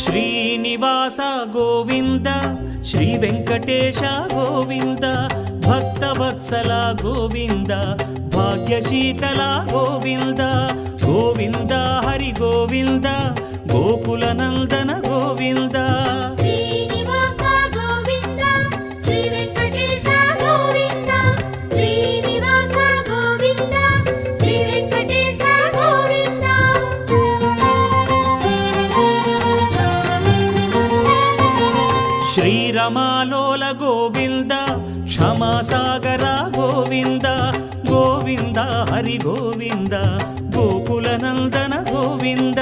Srinivasa Govinda Shri Venkatesha Govinda Bhaktavatsala Govinda భాగ్యశీతల Govinda Govinda Hari Govinda Gokula Nandana Govinda Srinivasa Govinda Shri Venkatesha Govinda Srinivasa Govinda Shri Venkatesha Govinda శ్రీరమాలోల Govinda క్షమాసాగర Govinda Govinda Hari Govinda Gokula Nandana Govinda